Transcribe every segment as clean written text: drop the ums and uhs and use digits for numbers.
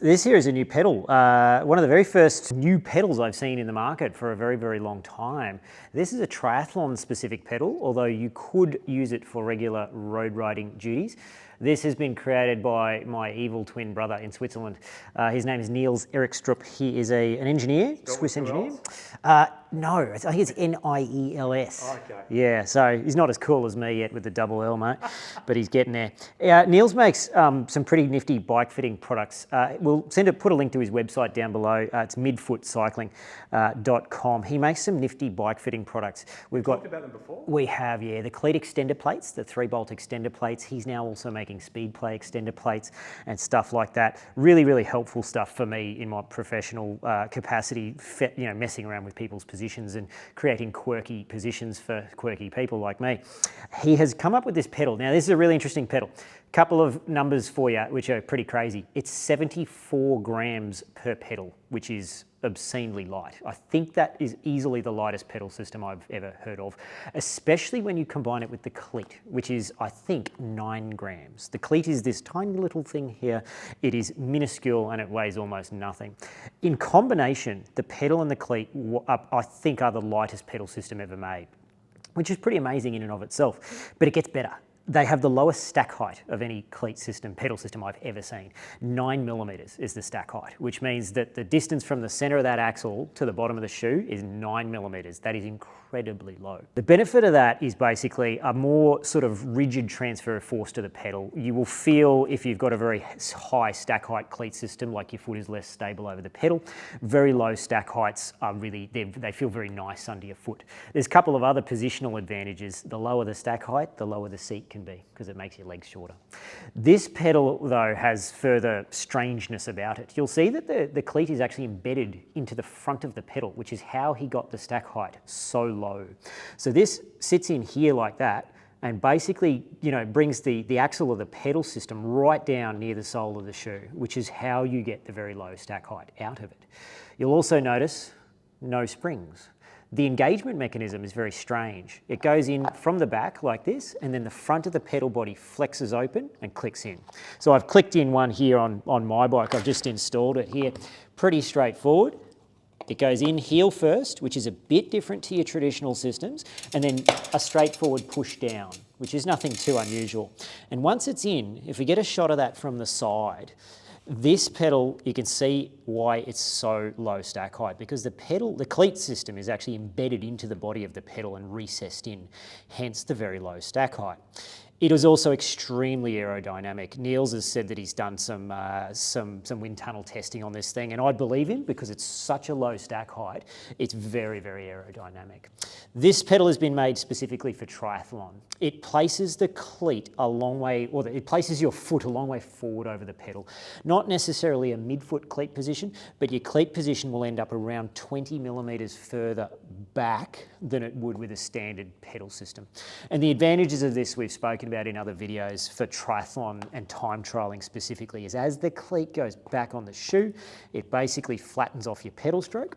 This here is a new pedal, one of the very first new pedals I've seen in the market for a very, very long time. This is a triathlon specific pedal, although you could use it for regular road riding duties. This has been created by my evil twin brother in Switzerland. His name is Niels Erikstrup. He is an engineer, Swiss engineer. No, I think it's Niels. Oh, okay. Yeah, so he's not as cool as me yet with the double L, mate, but he's getting there. Niels makes some pretty nifty bike fitting products. We'll put a link to his website down below. It's midfootcycling.com. He makes some nifty bike fitting products. We've talked about them before? We have, yeah. The cleat extender plates, the 3-bolt extender plates. He's now also making speed play extender plates and stuff like that. Really, really helpful stuff for me in my professional capacity, messing around with people's positions and creating quirky positions for quirky people like me. He has come up with this pedal. Now, this is a really interesting pedal. Couple of numbers for you, which are pretty crazy. It's 74 grams per pedal, which is obscenely light. I think that is easily the lightest pedal system I've ever heard of, especially when you combine it with the cleat, which is, I think, 9 grams. The cleat is this tiny little thing here. It is minuscule and it weighs almost nothing. In combination, the pedal and the cleat, I think, are the lightest pedal system ever made, which is pretty amazing in and of itself, but it gets better. They have the lowest stack height of any cleat system, pedal system I've ever seen. 9 millimeters is the stack height, which means that the distance from the center of that axle to the bottom of the shoe is 9 millimeters. That is incredibly low. The benefit of that is basically a more sort of rigid transfer of force to the pedal. You will feel, if you've got a very high stack height cleat system, like your foot is less stable over the pedal. Very low stack heights are really, they feel very nice under your foot. There's a couple of other positional advantages. The lower the stack height, the lower the seat can be, because it makes your legs shorter. This pedal, though, has further strangeness about it. You'll see that the cleat is actually embedded into the front of the pedal, which is how he got the stack height so low. So this sits in here like that, and basically, brings the axle of the pedal system right down near the sole of the shoe, which is how you get the very low stack height out of it. You'll also notice no springs. The engagement mechanism is very strange. It goes in from the back like this, and then the front of the pedal body flexes open and clicks in. So I've clicked in one here on my bike. I've just installed it here. Pretty straightforward. It goes in heel first, which is a bit different to your traditional systems, and then a straightforward push down, which is nothing too unusual. And once it's in, if we get a shot of that from the side, this pedal, you can see why it's so low stack height, because the cleat system is actually embedded into the body of the pedal and recessed in, hence the very low stack height. It is also extremely aerodynamic. Niels has said that he's done some wind tunnel testing on this thing, and I believe him because it's such a low stack height. It's very, very aerodynamic. This pedal has been made specifically for triathlon. It places the cleat a long way, or it places your foot a long way forward over the pedal. Not necessarily a midfoot cleat position, but your cleat position will end up around 20 millimeters further back than it would with a standard pedal system. And the advantages of this we've spoken about in other videos for triathlon and time trialing specifically is as the cleat goes back on the shoe, it basically flattens off your pedal stroke.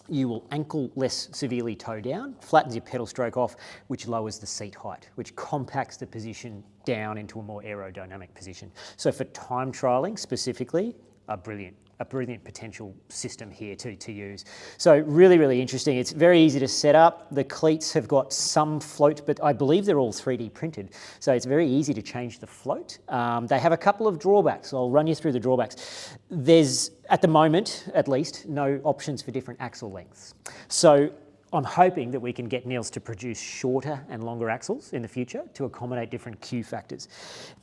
You will ankle less severely toe down, flattens your pedal stroke off, which lowers the seat height, which compacts the position down into a more aerodynamic position. So for time trialing specifically, a brilliant potential system here to use. So really, really interesting. It's very easy to set up. The cleats have got some float, but I believe they're all 3D printed. So it's very easy to change the float. They have a couple of drawbacks. I'll run you through the drawbacks. There's, at the moment, at least, no options for different axle lengths. So I'm hoping that we can get Niels to produce shorter and longer axles in the future to accommodate different Q factors.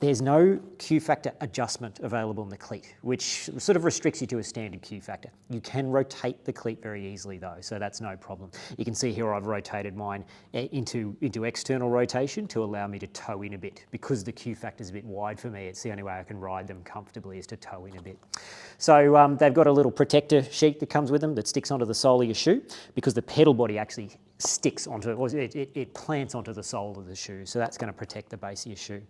There's no Q factor adjustment available in the cleat, which sort of restricts you to a standard Q factor. You can rotate the cleat very easily though, so that's no problem. You can see here I've rotated mine into external rotation to allow me to toe in a bit. Because the Q factor is a bit wide for me, it's the only way I can ride them comfortably is to toe in a bit. So they've got a little protector sheet that comes with them that sticks onto the sole of your shoe, because the pedal body actually sticks onto, or it plants onto the sole of the shoe, so that's going to protect the base of your shoe.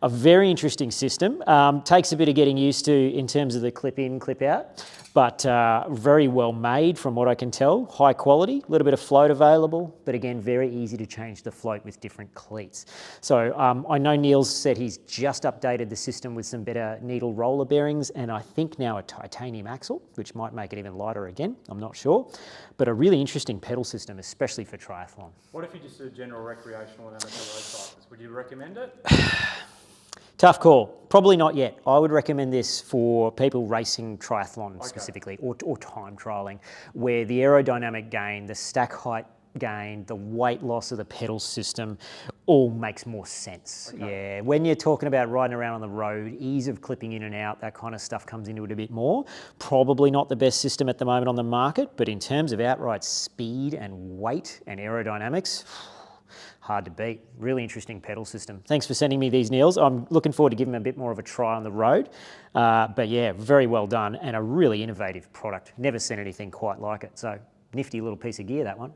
A very interesting system. Takes a bit of getting used to in terms of the clip in, clip out, but very well made from what I can tell. High quality, a little bit of float available, but again, very easy to change the float with different cleats. So I know Neill's said he's just updated the system with some better needle roller bearings, and I think now a titanium axle, which might make it even lighter again, I'm not sure. But a really interesting pedal system, especially for triathlon. What if you just do general recreational and amateur road cyclists? Would you recommend it? Tough call. Probably not yet. I would recommend this for people racing triathlon specifically, or time trialing, where the aerodynamic gain, the stack height gain, the weight loss of the pedal system all makes more sense. Yeah, when you're talking about riding around on the road, ease of clipping in and out, that kind of stuff comes into it a bit more. Probably not the best system at the moment on the market, but in terms of outright speed and weight and aerodynamics, hard to beat. Really interesting pedal system. Thanks for sending me these, Neills. I'm looking forward to giving them a bit more of a try on the road. But yeah, very well done and a really innovative product. Never seen anything quite like it. So nifty little piece of gear, that one.